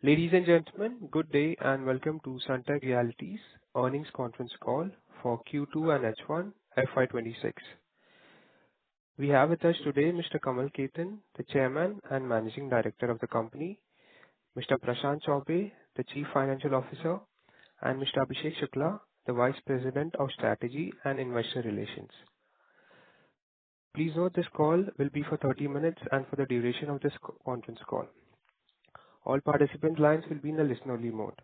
Ladies and gentlemen, good day and welcome to Sunteck Realty's earnings conference call for Q2 and H1 FY2026. We have with us today Mr. Kamal Khetan, the Chairman and Managing Director of the company, Mr. Prashant Chaubey, the Chief Financial Officer, and Mr. Abhishek Shukla, the Vice President of Strategy and Investor Relations. Please note this call will be for 30 minutes and for the duration of this conference call. All participant lines will be in a listen-only mode.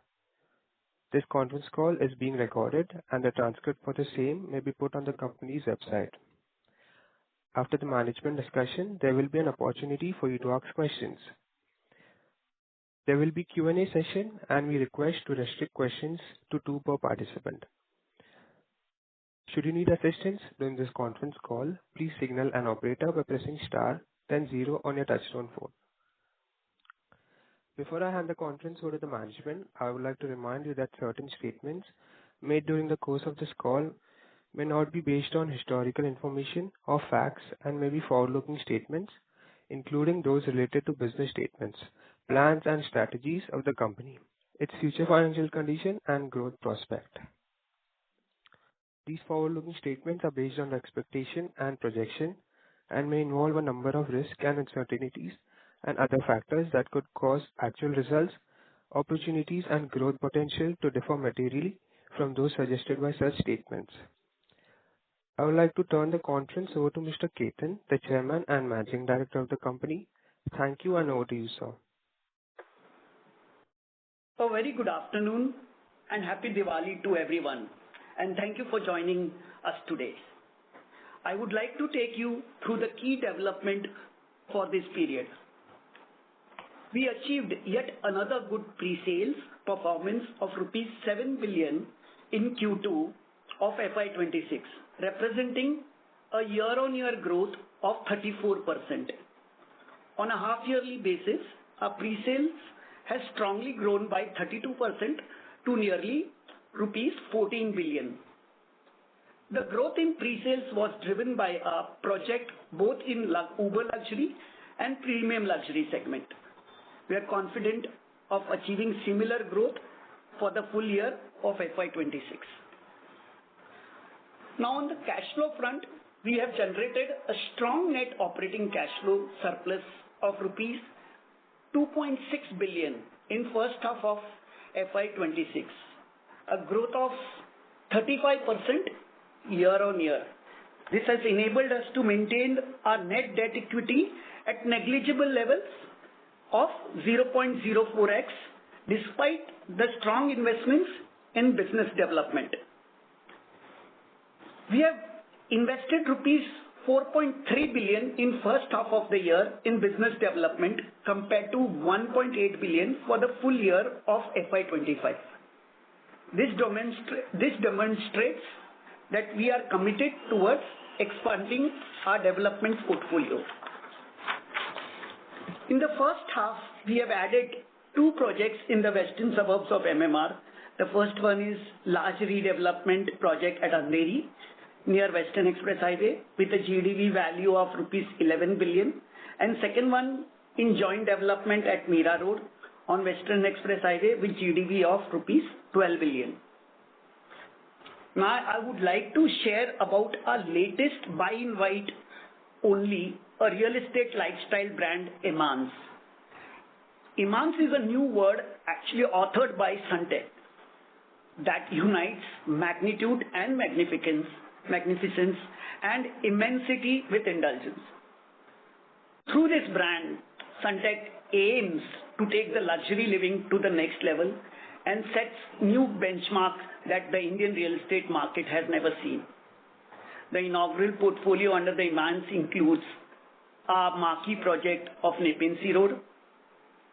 This conference call is being recorded and the transcript for the same may be put on the company's website. After the management discussion, there will be an opportunity for you to ask questions. There will be Q&A session and we request to restrict questions to 2 per participant. Should you need assistance during this conference call, please signal an operator by pressing star then 0 on your touchtone phone. Before I hand the conference over to the management, I would like to remind you that certain statements made during the course of this call may not be based on historical information or facts and may be forward-looking statements, including those related to business statements, plans and strategies of the company, its future financial condition and growth prospect. These forward-looking statements are based on expectation and projection and may involve a number of risks and uncertainties and other factors that could cause actual results, opportunities and growth potential to differ materially from those suggested by such statements. I would like to turn the conference over to Mr. Khetan, the Chairman and Managing Director of the company. Thank you and over to you, sir. A very good afternoon and happy Diwali to everyone, and thank you for joining us today. I would like to take you through the key development for this period. We achieved yet another good pre-sales performance of rupees 7 billion in Q2 of FY26, representing a year-on-year growth of 34%. On a half-yearly basis, our pre-sales has strongly grown by 32% to nearly rupees 14 billion. The growth in pre-sales was driven by a project both in uber luxury and premium luxury segment. We are confident of achieving similar growth for the full year of FY26. Now on the cash flow front, we have generated a strong net operating cash flow surplus of rupees 2.6 billion in first half of FY26, a growth of 35% year on year. This has enabled us to maintain our net debt equity at negligible levels of 0.04x despite the strong investments in business development. We have invested rupees 4.3 billion in first half of the year in business development compared to 1.8 billion for the full year of FY25. This demonstrates that we are committed towards expanding our development portfolio. In the first half, we have added 2 projects in the western suburbs of MMR. The first one is large redevelopment project at Andheri near Western Express Highway with a GDV value of rupees 11 billion, and second one in joint development at Mira Road on Western Express Highway with GDV of rupees 12 billion. Now I would like to share about our latest buy invite only a real estate lifestyle brand, Imans. Imans is a new word actually authored by Sunteck that unites magnitude and magnificence and immensity with indulgence. Through this brand, Sunteck aims to take the luxury living to the next level and sets new benchmarks that the Indian real estate market has never seen. The inaugural portfolio under the Imans includes our marquee project of Nepean Sea Road,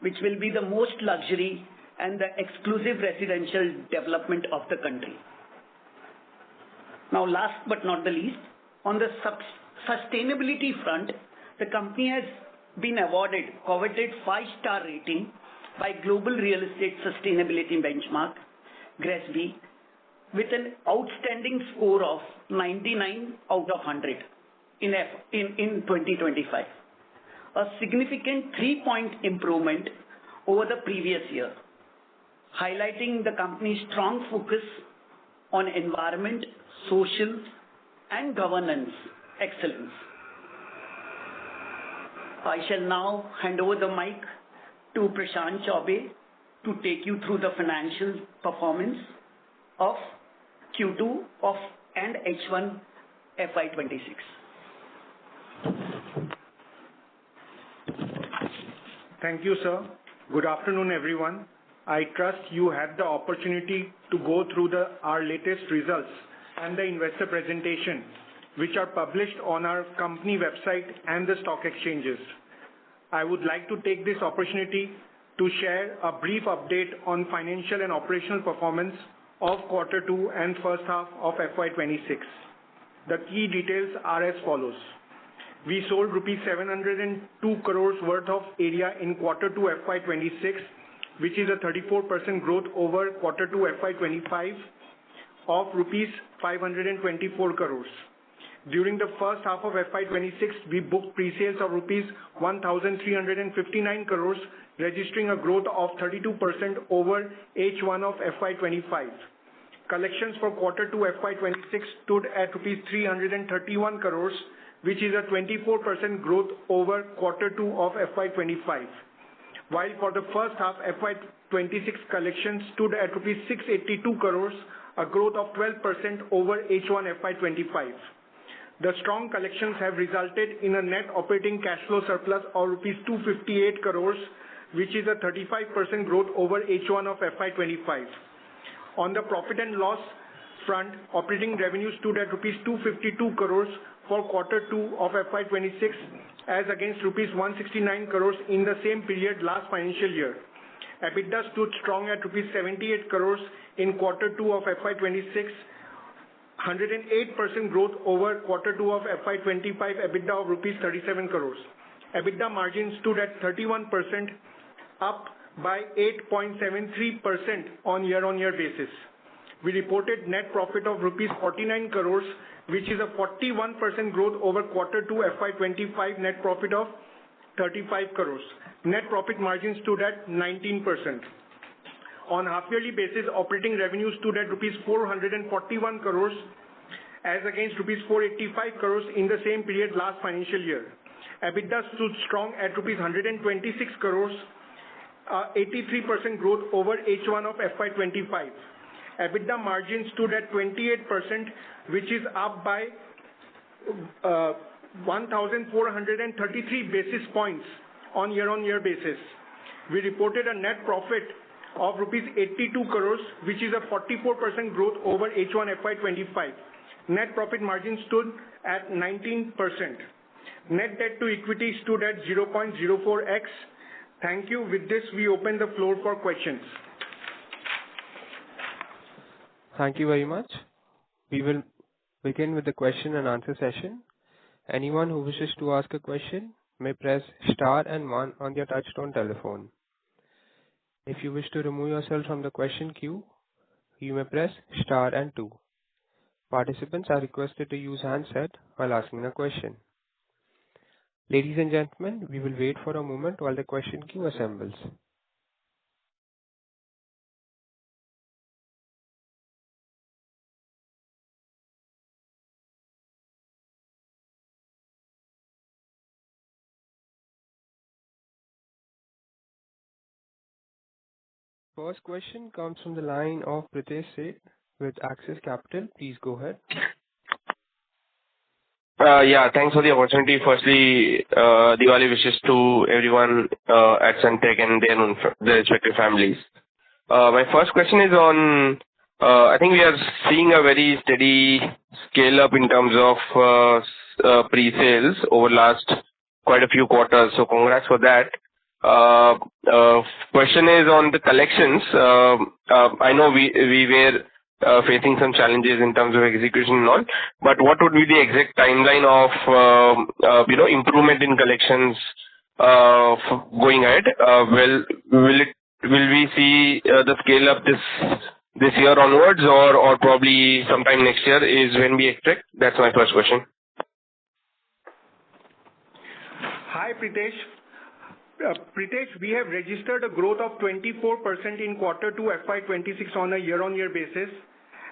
which will be the most luxury and the exclusive residential development of the country. Now last but not the least, on the sustainability front, the company has been awarded coveted 5-star rating by Global Real Estate Sustainability Benchmark, GRESB, with an outstanding score of 99 out of 100 in 2025. A significant 3-point improvement over the previous year, highlighting the company's strong focus on environment, social, and governance excellence. I shall now hand over the mic to Prashant Chaubey to take you through the financial performance of Q2 and H1 FY26. Thank you, sir. Good afternoon, everyone. I trust you had the opportunity to go through our latest results and the investor presentation, which are published on our company website and the stock exchanges. I would like to take this opportunity to share a brief update on financial and operational performance of Q2 and first half of FY26. The key details are as follows. We sold rupees 702 crores worth of area in Q2 FY26, which is a 34% growth over Q2 FY25 of rupees 524 crores. During the first half of FY26, we booked pre-sales of rupees 1,359 crores, registering a growth of 32% over H1 of FY25. Collections for Q2 FY26 stood at rupees 331 crores, which is a 24% growth over Q2 of FY25. While for the first half, FY26 collections stood at rupees 682 crores, a growth of 12% over H1 FY25. The strong collections have resulted in a net operating cash flow surplus of rupees 258 crores, which is a 35% growth over H1 of FY25. On the profit and loss front, operating revenue stood at rupees 252 crores for Q2 of FY26 as against rupees 169 crores in the same period last financial year. EBITDA stood strong at rupees 78 crores in Q2 of FY26, 108% growth over Q2 of FY25 EBITDA of rupees 37 crores. EBITDA margin stood at 31%, up by 8.73% on year-on-year basis. We reported net profit of rupees 49 crores, which is a 41% growth over Q2 FY25 net profit of 35 crores. Net profit margin stood at 19%. On half-yearly basis, operating revenue stood at rupees 441 crores as against rupees 485 crores in the same period last financial year. EBITDA stood strong at rupees 126 crores, 83% growth over H1 of FY25. EBITDA margin stood at 28%, which is up by 1,433 basis points on year-on-year basis. We reported a net profit of rupees 82 crores, which is a 44% growth over H1 FY25. Net profit margin stood at 19%. Net debt to equity stood at 0.04x. Thank you. With this, we open the floor for questions. Thank you very much. We will begin with the question and answer session. Anyone who wishes to ask a question may press star and 1 on their touchtone telephone. If you wish to remove yourself from the question queue, you may press star and 2. Participants are requested to use handset while asking a question. Ladies and gentlemen, we will wait for a moment while the question queue assembles. First question comes from the line of Pritesh Seth with Axis Capital. Please go ahead. Yeah, thanks for the opportunity. Firstly, Diwali wishes to everyone at Sunteck and their respective families. My first question is on, I think we are seeing a very steady scale up in terms of pre-sales over last quite a few quarters. So congrats for that. Question is on the collections. I know we were facing some challenges in terms of execution and all, but what would be the exact timeline of improvement in collections going ahead? Will we see the scale up this year onwards, or probably sometime next year is when we expect? That's my first question. Hi Pritesh. Pritesh, we have registered a growth of 24% in quarter 2 FY26 on a year-on-year basis.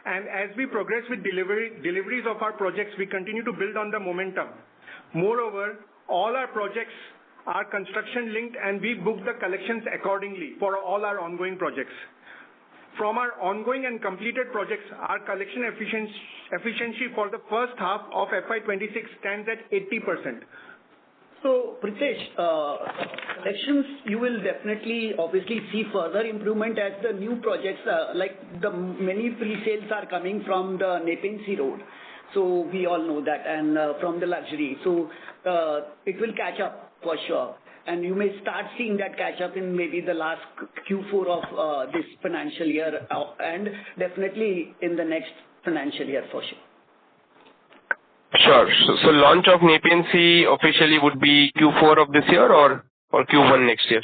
And as we progress with deliveries of our projects, we continue to build on the momentum. Moreover, all our projects are construction linked and we book the collections accordingly for all our ongoing projects. From our ongoing and completed projects, our collection efficiency for the first half of FY26 stands at 80%. So, Pritesh, collections, you will definitely obviously see further improvement as the new projects, like the many pre-sales are coming from the Nepean Sea Road. So we all know that, and from the luxury. So it will catch up for sure. And you may start seeing that catch up in maybe the last Q4 of this financial year and definitely in the next financial year for sure. Sure. So launch of Nepean Sea officially would be Q4 of this year or Q1 next year?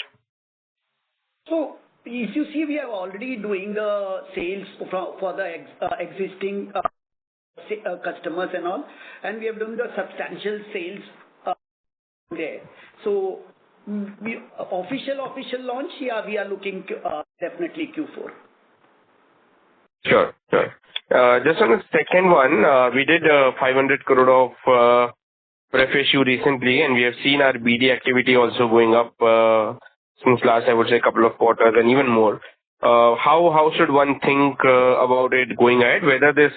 So if you see, we are already doing the sales for the existing customers and all, and we have done the substantial sales there. So official launch, yeah, we are looking definitely Q4. Sure. Just on the second one, we did 500 crore of pref issue recently, and we have seen our BD activity also going up since last, I would say, couple of quarters and even more. How should one think about it going ahead? Whether this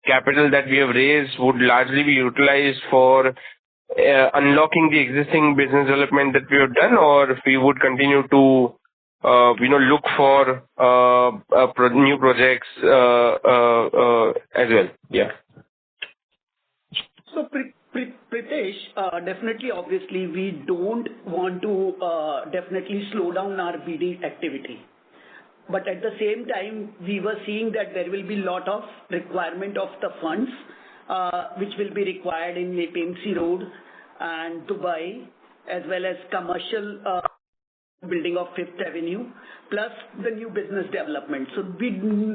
capital that we have raised would largely be utilized for unlocking the existing business development that we have done, or if we would continue to look for new projects as well. Yeah. So Pritesh, definitely, obviously, we don't want to definitely slow down our BD activity. But at the same time, we were seeing that there will be a lot of requirement of the funds, which will be required in Nepean Sea Road and Dubai, as well as commercial building of Fifth Avenue, plus the new business development. So we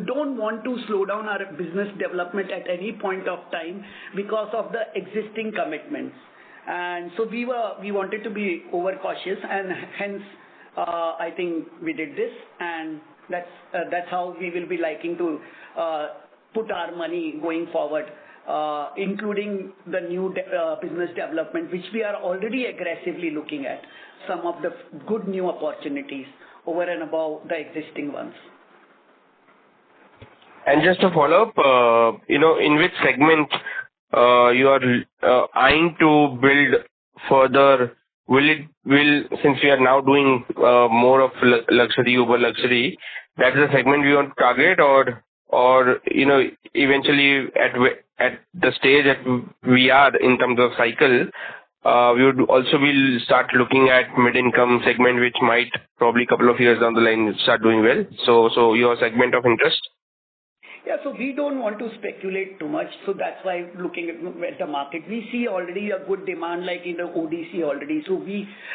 don't want to slow down our business development at any point of time because of the existing commitments. And so we wanted to be overcautious, and hence I think we did this, and that's how we will be liking to put our money going forward, including the new business development, which we are already aggressively looking at, some of the good new opportunities over and above the existing ones. And just to follow up, in which segment you are eyeing to build further? Since we are now doing more of luxury, uber luxury, that's the segment we want to target, or eventually at the stage that we are in terms of cycle, we would also start looking at mid-income segment, which might probably a couple of years down the line start doing well. So your segment of interest? Yeah, so we don't want to speculate too much. So that's why looking at the market, we see already a good demand like in the ODC already. So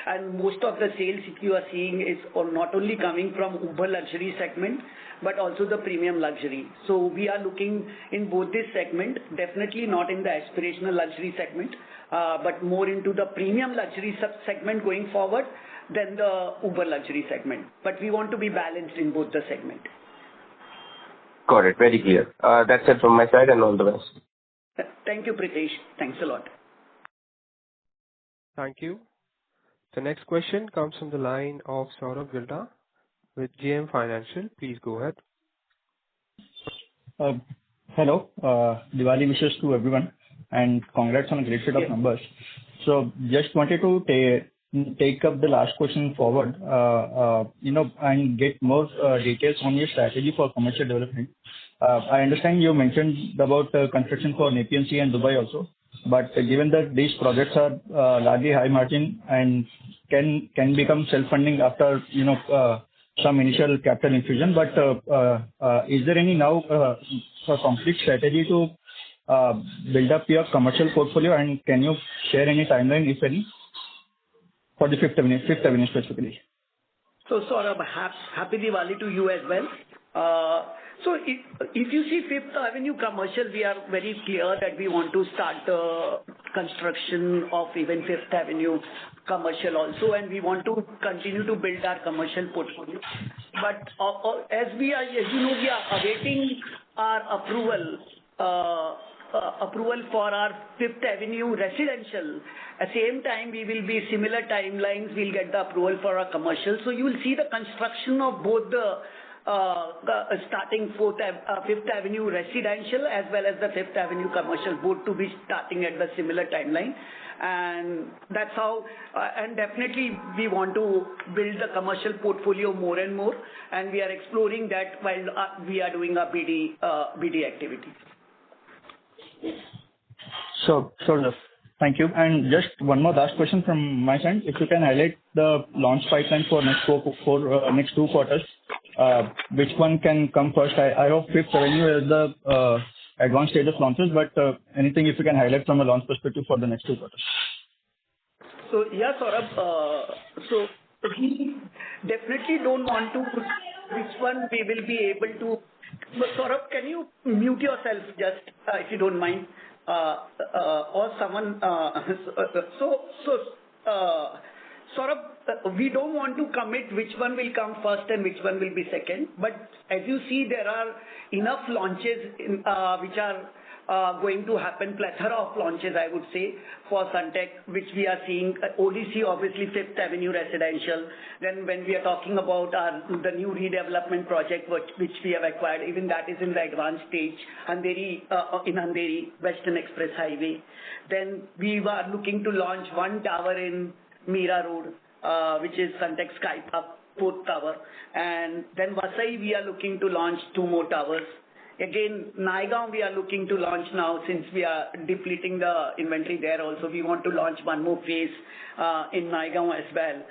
and most of the sales that you are seeing is not only coming from uber luxury segment, but also the premium luxury. So we are looking in both this segment, definitely not in the aspirational luxury segment, but more into the premium luxury segment going forward than the uber luxury segment. But we want to be balanced in both the segment. Got it. Very clear. That's it from my side, and all the best. Thank you, Pritesh. Thanks a lot. Thank you. The next question comes from the line of Saurabh Gilda with JM Financial. Please go ahead. Hello. Diwali wishes to everyone, and congrats on a great set of numbers. So just wanted to take up the last question forward, and get more details on your strategy for commercial development. I understand you mentioned about construction for Nepean Sea and Dubai also, but given that these projects are largely high margin and can become self-funding after some initial capital infusion, but is there any now complete strategy to build up your commercial portfolio, and can you share any timeline, if any, for the Fifth Avenue specifically? So Saurabh, happy Diwali to you as well. So if you see Fifth Avenue commercial, we are very clear that we want to start the construction of even Fifth Avenue commercial also, and we want to continue to build our commercial portfolio. But as you know, we are awaiting our approval for our Fifth Avenue residential. At the same time, we will be similar timelines. We'll get the approval for our commercial. So you will see the construction of both the starting Fifth Avenue residential as well as the Fifth Avenue commercial, both to be starting at the similar timeline. And that's how, and definitely we want to build the commercial portfolio more and more, and we are exploring that while we are doing our BD activities. Sure, enough. Thank you. And just one more last question from my side. If you can highlight the launch pipeline for next next 2 quarters, which one can come first? I hope Fifth Avenue is the advanced stage of launches, but anything if you can highlight from a launch perspective for the next 2 quarters. So yeah, Saurabh, so we definitely don't want to which one we will be able to. But Saurabh, can you mute yourself just if you don't mind, or someone? Saurabh, we don't want to commit which one will come first and which one will be second. But as you see, there are enough launches which are going to happen, plethora of launches, I would say, for Sunteck, which we are seeing. ODC, obviously, Fifth Avenue residential. Then when we are talking about the new redevelopment project which we have acquired, even that is in the advanced stage, in Andheri, Western Express Highway. Then we were looking to launch one tower in Mira Road, which is Sunteck Sky Park, 4th tower. And then Vasai, we are looking to launch 2 more towers. Again, Naigaon, we are looking to launch now since we are depleting the inventory there also. We want to launch one more phase in Naigaon as well.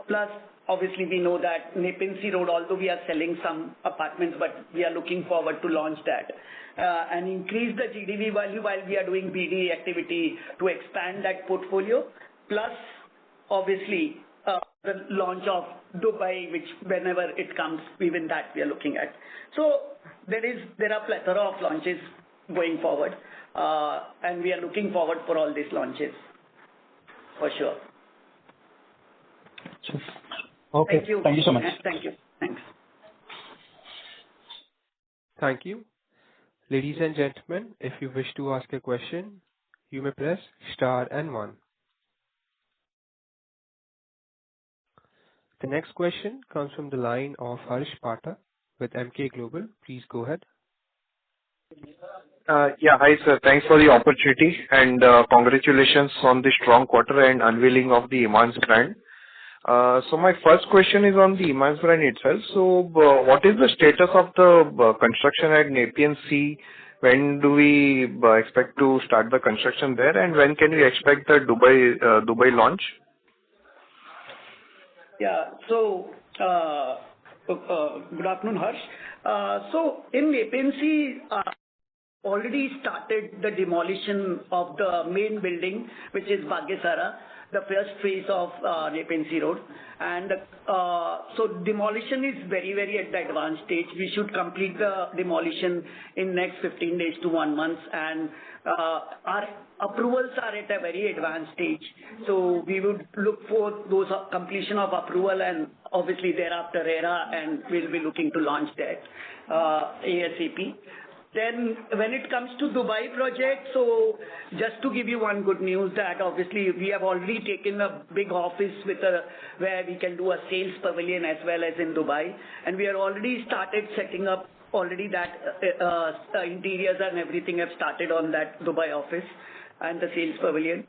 Plus, obviously, we know that Nepean Sea Road, although we are selling some apartments, but we are looking forward to launch that and increase the GDV value while we are doing BD activity to expand that portfolio. Plus, obviously, the launch of Dubai, which whenever it comes, even that we are looking at. So there are plethora of launches going forward, and we are looking forward for all these launches, for sure. Okay. Thank you. Thank you so much. Thank you. Thanks. Thank you. Ladies and gentlemen, if you wish to ask a question, you may press star and 1. The next question comes from the line of Harsh Pata with MK Global. Please go ahead. Yeah, hi sir. Thanks for the opportunity and congratulations on the strong quarter and unveiling of the Imans brand. So my first question is on the Imans brand itself. So what is the status of the construction at Nepean Sea? When do we expect to start the construction there, and when can we expect the Dubai launch? Yeah. So, good afternoon, Harsh. So, in Nepean Sea, already started the demolition of the main building, which is Bhagyasara, the first phase of Nepean Sea Road. And so demolition is very, very at the advanced stage. We should complete the demolition in next 15 days to 1 month. And our approvals are at a very advanced stage. So we would look for those completion of approval and obviously thereafter RERA, and we'll be looking to launch that ASAP. Then when it comes to Dubai project, so just to give you one good news that obviously we have already taken a big office where we can do a sales pavilion as well as in Dubai, and we are already started setting up already that interiors and everything have started on that Dubai office and the sales pavilion.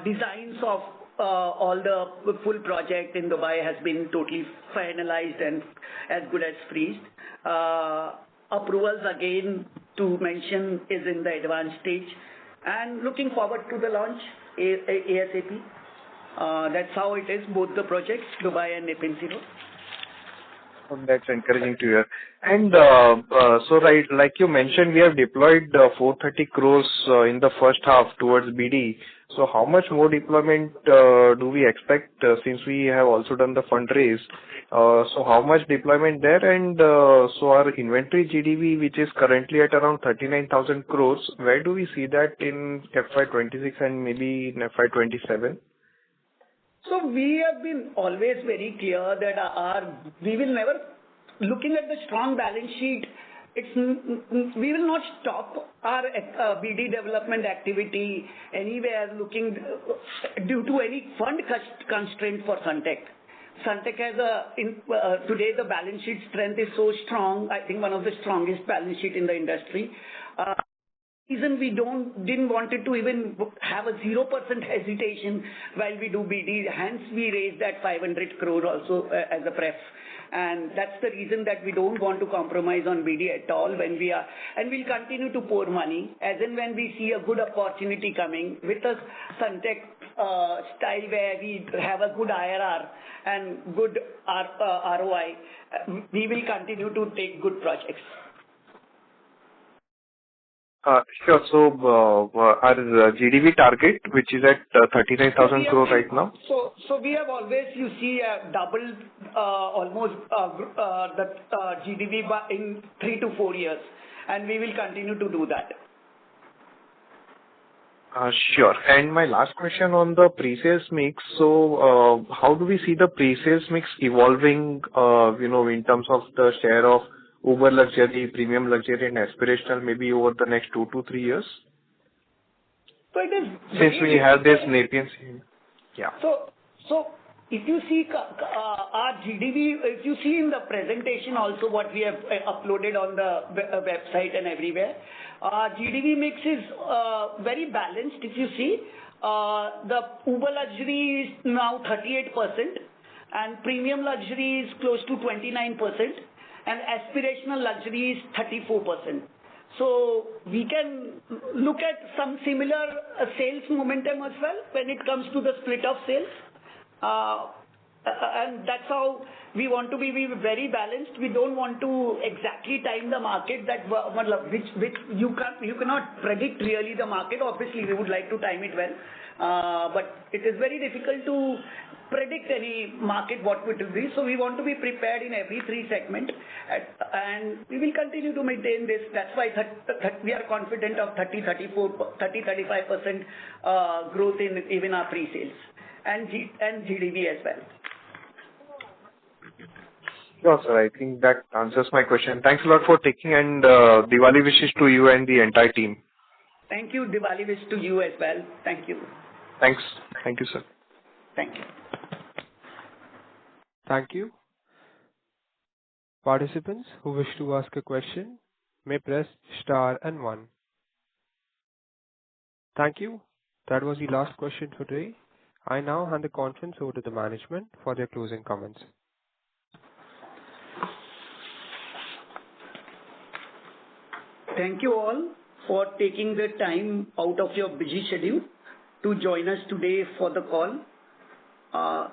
Designs of all the full project in Dubai has been totally finalized and as good as freezed. Approvals again to mention is in the advanced stage and looking forward to the launch ASAP. That's how it is, both the projects, Dubai and Nepean Sea Road. That's encouraging to hear. And so, right, like you mentioned, we have deployed 430 crores in the first half towards BD. So how much more deployment do we expect since we have also done the fundraise? So how much deployment there? And so our inventory GDV, which is currently at around 39,000 crores, where do we see that in FY26 and maybe in FY27? So we have been always very clear that we will never, looking at the strong balance sheet, we will not stop our BD development activity anywhere looking due to any fund constraint for Sunteck. Sunteck has today the balance sheet strength is so strong, I think one of the strongest balance sheet in the industry. Reason we didn't wanted to even have a 0% hesitation while we do BD. Hence, we raised that 500 crore also as a pref. And that's the reason that we don't want to compromise on BD at all when we are, and we'll continue to pour money as and when we see a good opportunity coming with a Sunteck style where we have a good IRR and good ROI. We will continue to take good projects. Sure. So, our GDV target, which is at 39,000 crore right now? So we have always, you see, doubled almost the GDV in 3 to 4 years, and we will continue to do that. Sure. And my last question on the pre-sales mix. So, how do we see the pre-sales mix evolving, in terms of the share of uber luxury, premium luxury, and aspirational, maybe over the next 2 to 3 years? So it is since we have this Napier. Yeah. So if you see our GDV, if you see in the presentation also what we have uploaded on the website and everywhere, our GDV mix is very balanced. If you see, the uber luxury is now 38%, and premium luxury is close to 29%. And aspirational luxury is 34%. So we can look at some similar sales momentum as well when it comes to the split of sales. And that's how we want to be very balanced. We don't want to exactly time the market which you cannot predict really the market. Obviously, we would like to time it well, but it is very difficult to predict any market what it will be. So we want to be prepared in every 3 segment, and we will continue to maintain this. That's why we are confident of 35% growth in even our pre-sales and GDV as well. Sure, sir. I think that answers my question. Thanks a lot for taking, and Diwali wishes to you and the entire team. Thank you. Diwali wish to you as well. Thank you. Thanks. Thank you, sir. Thank you. Thank you. Participants who wish to ask a question may press star and 1. Thank you. That was the last question for today. I now hand the conference over to the management for their closing comments. Thank you all for taking the time out of your busy schedule to join us today for the call.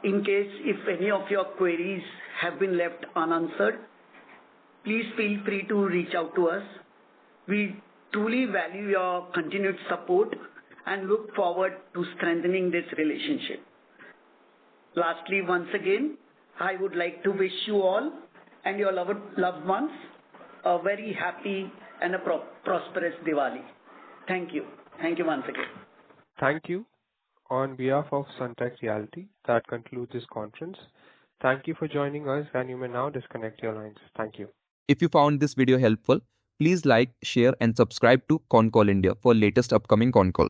In case if any of your queries have been left unanswered, please feel free to reach out to us. We truly value your continued support and look forward to strengthening this relationship. Lastly, once again, I would like to wish you all and your loved ones a very happy and a prosperous Diwali. Thank you. Thank you once again. Thank you. On behalf of Sunteck Realty, that concludes this conference. Thank you for joining us, and you may now disconnect your lines. Thank you. If you found this video helpful, please like, share and subscribe to Concall India for latest upcoming Concall.